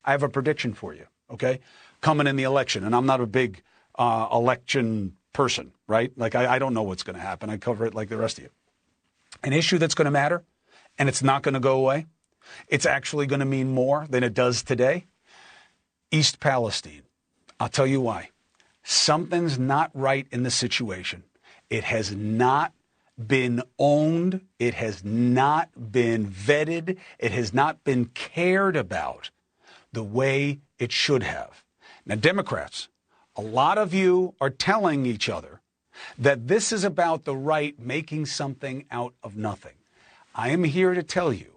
I have a prediction for you, okay? Coming in the election, and I'm not a big election person, right? Like, I don't know what's going to happen. I cover it like the rest of you. An issue that's going to matter, and it's not going to go away. It's actually going to mean more than it does today. East Palestine. I'll tell you why. Something's not right in the situation. It has not been owned. It has not been vetted. It has not been cared about the way it should have. Now, Democrats, a lot of you are telling each other that this is about the right making something out of nothing. I am here to tell you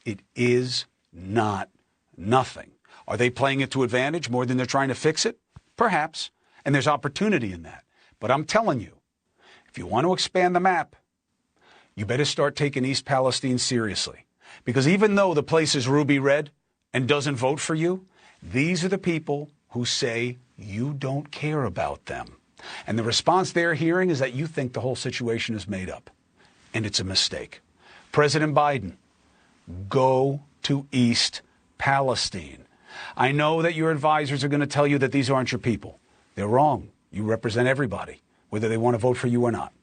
it is not nothing. Are they playing it to advantage more than they're trying to fix it? Perhaps. And there's opportunity in that. But I'm telling you, if you want to expand the map, you better start taking East Palestine seriously. Because even though the place is ruby red and doesn't vote for you, these are the people who say you don't care about them. And the response they're hearing is that you think the whole situation is made up. And it's a mistake. President Biden, go to East Palestine. I know that your advisors are going to tell you that these aren't your people. They're wrong. You represent everybody, whether they want to vote for you or not.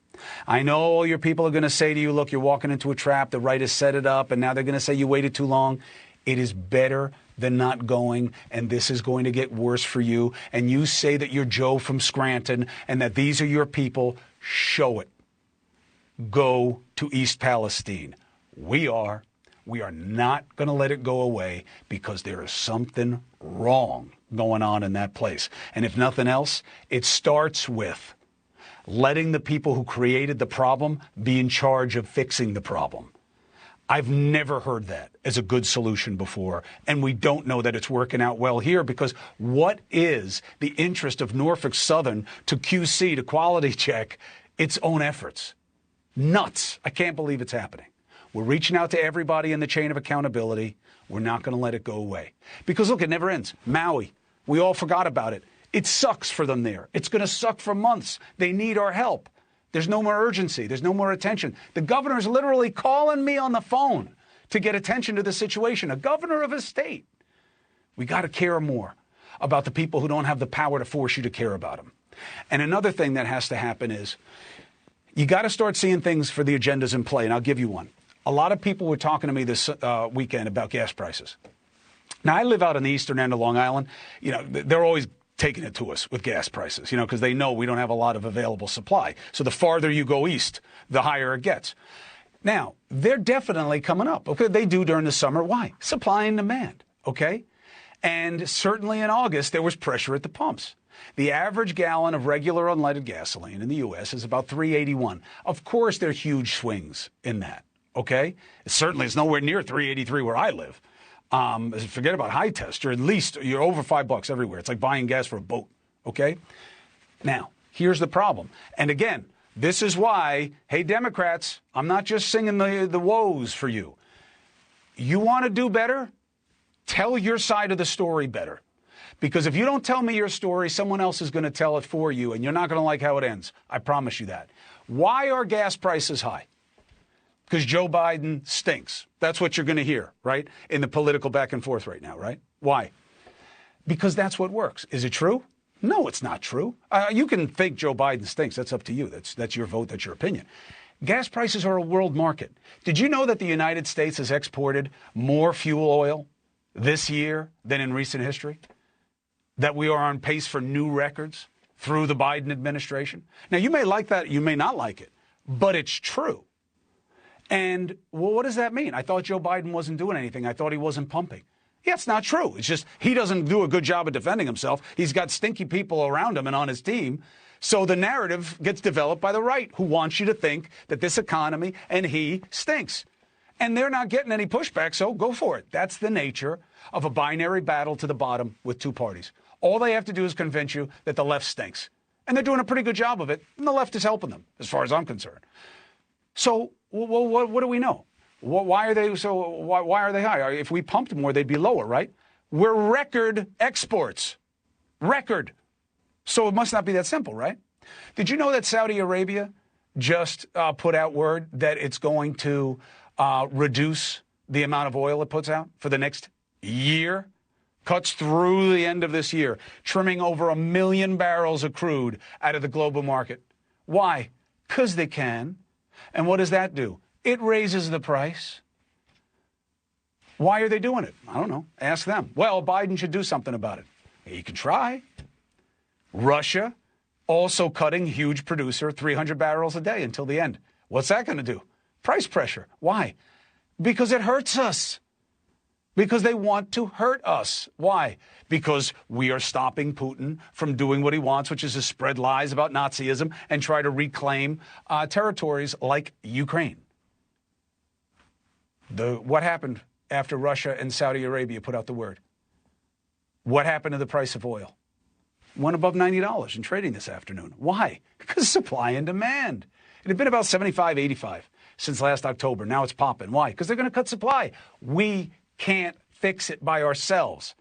I know all your people are going to say to you, look, you're walking into a trap. The right has set it up, and now they're going to say you waited too long. It is better than not going, and this is going to get worse for you. And you say that you're Joe from Scranton and that these are your people. Show it. Go to East Palestine. We are not going to let it go away because there is something wrong going on in that place. And if nothing else, it starts with letting the people who created the problem be in charge of fixing the problem. I've never heard that as a good solution before, and we don't know that it's working out well here because what is the interest of Norfolk Southern to QC, to quality check its own efforts? Nuts. I can't believe it's happening. We're reaching out to everybody in the chain of accountability. We're not going to let it go away. Because, look, it never ends. Maui, we all forgot about it. It sucks for them there. It's going to suck for months. They need our help. There's no more urgency. There's no more attention. The governor's literally calling me on the phone to get attention to the situation. A governor of a state. We got to care more about the people who don't have the power to force you to care about them. And another thing that has to happen is you got to start seeing things for the agendas in play. And I'll give you one. A lot of people were talking to me this weekend about gas prices. Now, I live out on the eastern end of Long Island. You know, they're always taking it to us with gas prices, you know, because they know we don't have a lot of available supply. So the farther you go east, the higher it gets. Now, they're definitely coming up. Okay, they do during the summer. Why? Supply and demand. Okay? And certainly in August, there was pressure at the pumps. The average gallon of regular unleaded gasoline in the U.S. is about $3.81. Of course, there are huge swings in that. Okay? Certainly, it's nowhere near $3.83 where I live. Forget about high test. You're over $5 everywhere. It's like buying gas for a boat. Okay? Now, here's the problem. And again, this is why, hey, Democrats, I'm not just singing the woes for you. You want to do better? Tell your side of the story better. Because if you don't tell me your story, someone else is going to tell it for you, and you're not going to like how it ends. I promise you that. Why are gas prices high? Because Joe Biden stinks. That's what you're going to hear, right? In the political back and forth right now, right? Why? Because that's what works. Is it true? No, it's not true. You can think Joe Biden stinks. That's up to you. That's your vote. That's your opinion. Gas prices are a world market. Did you know that the United States has exported more fuel oil this year than in recent history? That we are on pace for new records through the Biden administration? Now, you may like that. You may not like it. But it's true. And, well, what does that mean? I thought Joe Biden wasn't doing anything. I thought he wasn't pumping. Yeah, it's not true. It's just he doesn't do a good job of defending himself. He's got stinky people around him and on his team. So the narrative gets developed by the right, who wants you to think that this economy and he stinks. And they're not getting any pushback, so go for it. That's the nature of a binary battle to the bottom with two parties. All they have to do is convince you that the left stinks. And they're doing a pretty good job of it, and the left is helping them, as far as I'm concerned. So, well, what do we know? Why are they high? If we pumped more, they'd be lower, right? We're record exports. Record. So it must not be that simple, right? Did you know that Saudi Arabia just put out word that it's going to reduce the amount of oil it puts out for the next year? cuts through the end of this year, trimming over 1 million barrels of crude out of the global market. Why? Because they can. And what does that do? It raises the price. Why are they doing it? I don't know. Ask them. Well, Biden should do something about it. He can try. Russia, also cutting, huge producer, 300 barrels a day until the end. What's that going to do? Price pressure. Why? Because it hurts us. Because they want to hurt us. Why? Because we are stopping Putin from doing what he wants, which is to spread lies about Nazism and try to reclaim territories like Ukraine. What happened after Russia and Saudi Arabia put out the word? What happened to the price of oil? Went above $90 in trading this afternoon. Why? Because supply and demand. It had been about 75, 85 since last October. Now it's popping. Why? Because they're going to cut supply. We can't fix it by ourselves.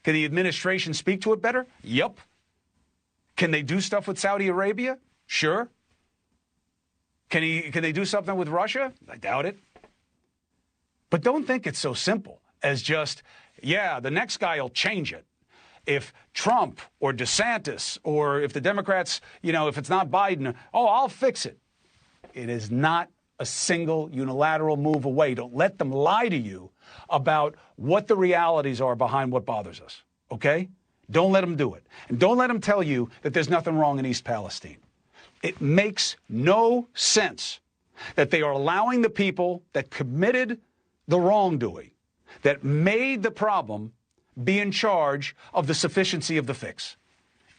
Can the administration speak to it better? Yep. Can they do stuff with Saudi Arabia? Sure. Can they do something with Russia? I doubt it. But don't think it's so simple as just, yeah, the next guy will change it. If Trump or DeSantis or if the Democrats, if it's not Biden, I'll fix it. It is not a single unilateral move away. Don't let them lie to you about what the realities are behind what bothers us, okay? Don't let them do it. And don't let them tell you that there's nothing wrong in East Palestine. It makes no sense that they are allowing the people that committed the wrongdoing, that made the problem, be in charge of the sufficiency of the fix.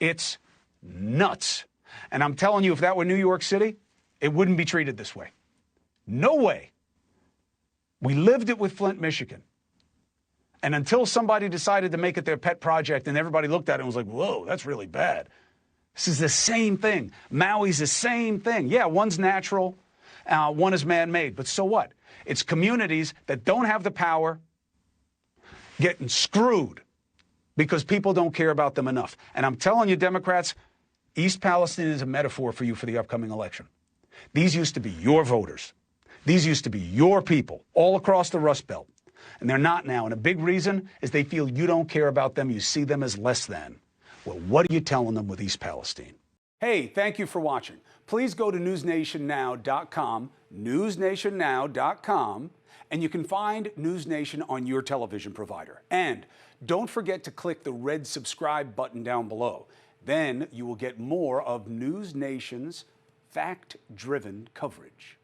It's nuts. And I'm telling you, if that were New York City, it wouldn't be treated this way. No way. We lived it with Flint, Michigan. And until somebody decided to make it their pet project and everybody looked at it and was like, whoa, that's really bad. This is the same thing. Maui's the same thing. Yeah, one's natural, one is man-made. But so what? It's communities that don't have the power getting screwed because people don't care about them enough. And I'm telling you, Democrats, East Palestine is a metaphor for you for the upcoming election. These used to be your voters. These used to be your people all across the Rust Belt. And they're not now. And a big reason is they feel you don't care about them. You see them as less than. Well, what are you telling them with East Palestine? Hey, thank you for watching. Please go to newsnationnow.com, newsnationnow.com, and you can find NewsNation on your television provider. And don't forget to click the red subscribe button down below. Then you will get more of NewsNation's fact-driven coverage.